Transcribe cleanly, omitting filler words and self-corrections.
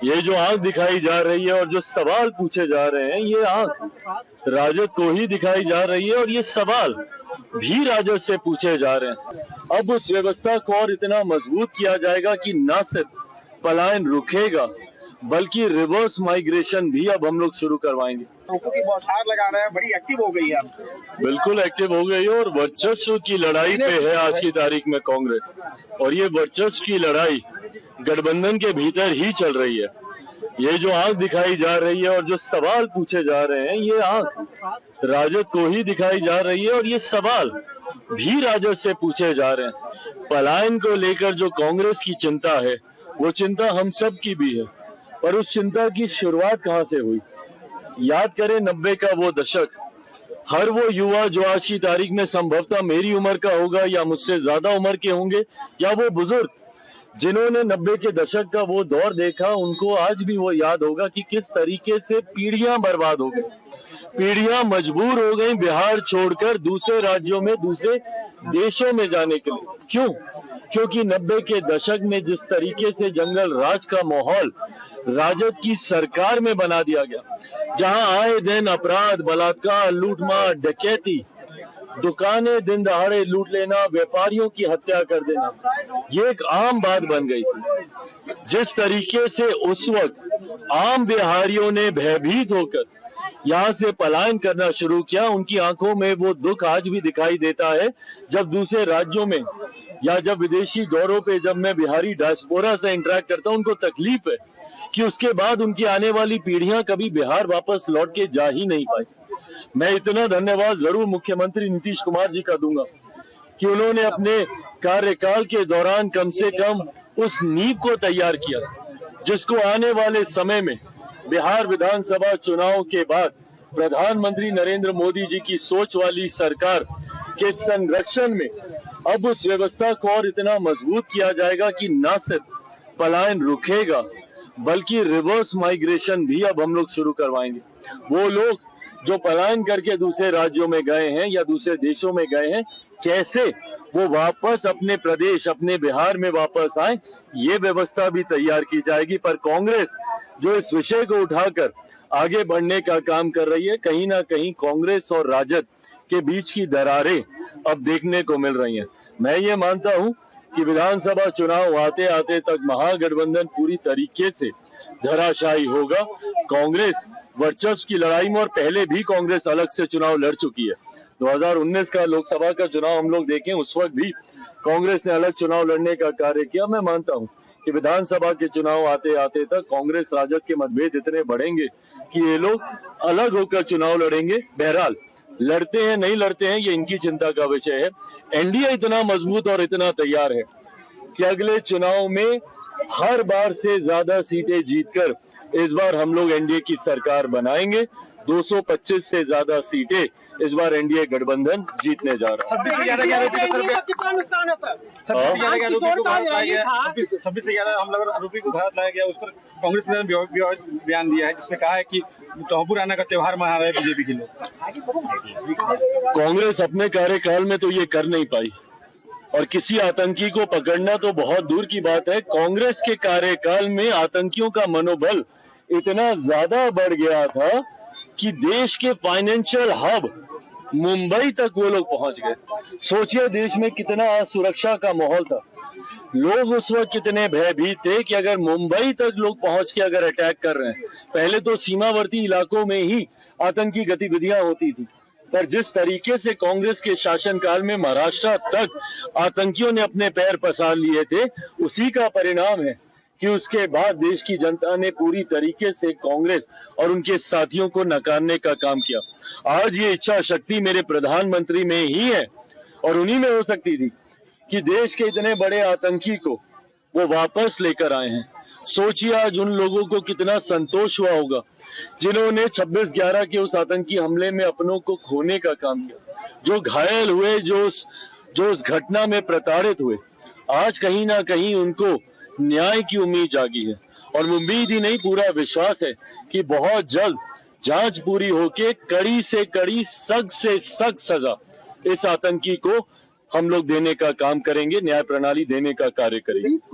ये जो आंख दिखाई जा रही है और जो सवाल पूछे जा रहे हैं, ये आंख राजद को ही दिखाई जा रही है और ये सवाल भी राजद से पूछे जा रहे हैं। अब उस व्यवस्था को और इतना मजबूत किया जाएगा कि न सिर्फ पलायन रुकेगा बल्कि रिवर्स माइग्रेशन भी अब हम लोग शुरू करवाएंगे। लोगों की बौछार लगा रहे हैं, बड़ी एक्टिव हो गई है। बिल्कुल एक्टिव हो गई है और वर्चस्व की लड़ाई पे है आज की तारीख में कांग्रेस। और ये वर्चस्व की लड़ाई गठबंधन के भीतर ही चल रही है। ये जो आंख दिखाई जा रही है और जो सवाल पूछे जा रहे हैं, ये आंख राजद को ही दिखाई जा रही है और ये सवाल भी राजद से पूछे जा रहे हैं। पलायन को लेकर जो कांग्रेस की चिंता है, वो चिंता हम सब की भी है। पर उस चिंता की शुरुआत कहाँ से हुई? याद करें 90 का वो दशक। हर वो युवा जो आज की तारीख में संभवतः मेरी उम्र का होगा या मुझसे ज्यादा उम्र के होंगे, या वो बुजुर्ग जिन्होंने 90 के दशक का वो दौर देखा, उनको आज भी वो याद होगा कि किस तरीके से पीढ़ियां बर्बाद हो गई, पीढ़ियां मजबूर हो गई बिहार छोड़कर दूसरे राज्यों में, दूसरे देशों में जाने के लिए। क्यों? क्योंकि 90 के दशक में जिस तरीके से जंगल राज का माहौल राजद की सरकार में बना दिया गया, जहां आए दिन अपराध, बलात्कार, लूटमार, डकैती, दुकानें दिन दहाड़े लूट लेना, व्यापारियों की हत्या कर देना, ये एक आम बात बन गई थी। जिस तरीके से उस वक्त आम बिहारियों ने भयभीत होकर यहाँ से पलायन करना शुरू किया, उनकी आंखों में वो दुख आज भी दिखाई देता है। जब दूसरे राज्यों में या जब विदेशी दौरों पे जब मैं बिहारी डायस्पोरा से इंटरेक्ट करता हूँ, उनको तकलीफ है कि उसके बाद उनकी आने वाली पीढ़ियां कभी बिहार वापस लौट के जा ही नहीं पाई। मैं इतना धन्यवाद जरूर मुख्यमंत्री नीतीश कुमार जी का दूंगा कि उन्होंने अपने कार्यकाल के दौरान कम से कम उस नींव को तैयार किया, जिसको आने वाले समय में बिहार विधानसभा चुनाव के बाद प्रधानमंत्री नरेंद्र मोदी जी की सोच वाली सरकार के संरक्षण में अब उस व्यवस्था को और इतना मजबूत किया जाएगा कि न सिर्फ पलायन रुकेगा बल्कि रिवर्स माइग्रेशन भी अब हम लोग शुरू करवाएंगे। वो लोग जो पलायन करके दूसरे राज्यों में गए हैं या दूसरे देशों में गए हैं, कैसे वो वापस अपने प्रदेश, अपने बिहार में वापस आए, ये व्यवस्था भी तैयार की जाएगी। पर कांग्रेस जो इस विषय को उठाकर आगे बढ़ने का काम कर रही है, कहीं ना कहीं कांग्रेस और राजद के बीच की दरारें अब देखने को मिल रही हैं। मैं ये मानता हूं कि विधानसभा चुनाव आते आते तक महागठबंधन पूरी तरीके से धराशायी होगा। कांग्रेस वर्चस्व की लड़ाई में, और पहले भी कांग्रेस अलग से चुनाव लड़ चुकी है। 2019 का लोकसभा का चुनाव हम लोग देखें, उस वक्त भी कांग्रेस ने अलग चुनाव लड़ने का कार्य किया। मैं मानता हूं कि विधानसभा के चुनाव आते आते तक कांग्रेस राजद के मतभेद इतने बढ़ेंगे कि ये लोग अलग होकर चुनाव लड़ेंगे। बहरहाल लड़ते हैं नहीं लड़ते हैं, ये इनकी चिंता का विषय है। एनडीए इतना मजबूत और इतना तैयार है कि अगले चुनाव में हर बार से ज्यादा सीटें जीतकर इस बार हम लोग एनडीए की सरकार बनाएंगे। 225 से ज्यादा सीटें इस बार एनडीए गठबंधन जीतने जा रहा है। 26 से ज्यादा आरोपी को भारत लाया गया, उस पर कांग्रेस ने बयान दिया है जिसमें कहा है कि तोहफुराना का त्योहार मना रहे बीजेपी के लोग। कांग्रेस अपने कार्यकाल में तो ये कर नहीं पाई, और किसी आतंकी को पकड़ना तो बहुत दूर की बात है। कांग्रेस के कार्यकाल में आतंकियों का मनोबल इतना ज्यादा बढ़ गया था कि देश के फाइनेंशियल हब मुंबई तक वो लोग पहुंच गए। सोचिए देश में कितना असुरक्षा का माहौल था। लोग उस वक्त कितने भयभीत थे कि अगर मुंबई तक लोग पहुंच के अगर अटैक कर रहे हैं, पहले तो सीमावर्ती इलाकों में ही आतंकी गतिविधियां होती थी, पर जिस तरीके से कांग्रेस के शासनकाल में महाराष्ट्र तक आतंकियों ने अपने पैर पसार लिए थे, उसी का परिणाम है कि उसके बाद देश की जनता ने पूरी तरीके से कांग्रेस और उनके साथियों को नकारने का काम किया। आज ये इच्छा शक्ति मेरे प्रधानमंत्री में ही है और उन्हीं में हो सकती थी कि देश के इतने बड़े आतंकी को वो वापस लेकर आए हैं। सोचिए आज उन लोगों को कितना संतोष हुआ होगा जिन्होंने 26/11 के उस आतंकी हमले में अपनों को खोने का काम किया, जो घायल हुए, जो उस घटना में प्रताड़ित हुए। आज कहीं ना कहीं उनको न्याय की उम्मीद जागी है, और उम्मीद ही नहीं, पूरा विश्वास है कि बहुत जल्द जांच पूरी होके कड़ी से कड़ी, सख्त से सख्त सजा इस आतंकी को हम लोग देने का काम करेंगे, न्याय प्रणाली देने का कार्य करेंगे।